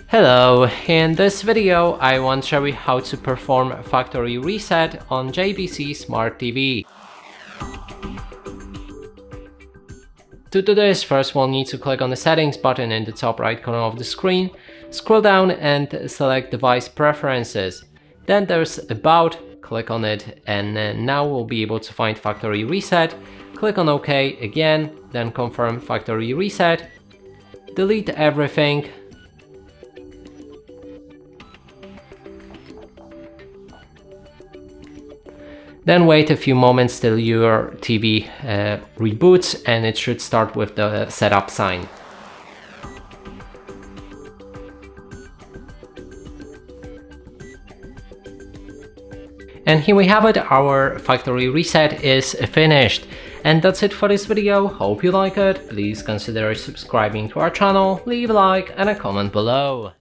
Hello, in this video I want to show you how to perform factory reset on JVC Smart TV. To do this, first we'll need to click on the settings button in the top right corner of the screen, scroll down and select device preferences. Then there's about, click on it, and now we'll be able to find factory reset. Click on OK again, then confirm factory reset, delete everything, then wait a few moments till your TV reboots, and it should start with the setup sign. And here we have it, our factory reset is finished. And that's it for this video, hope you like it. Please consider subscribing to our channel, leave a like and a comment below.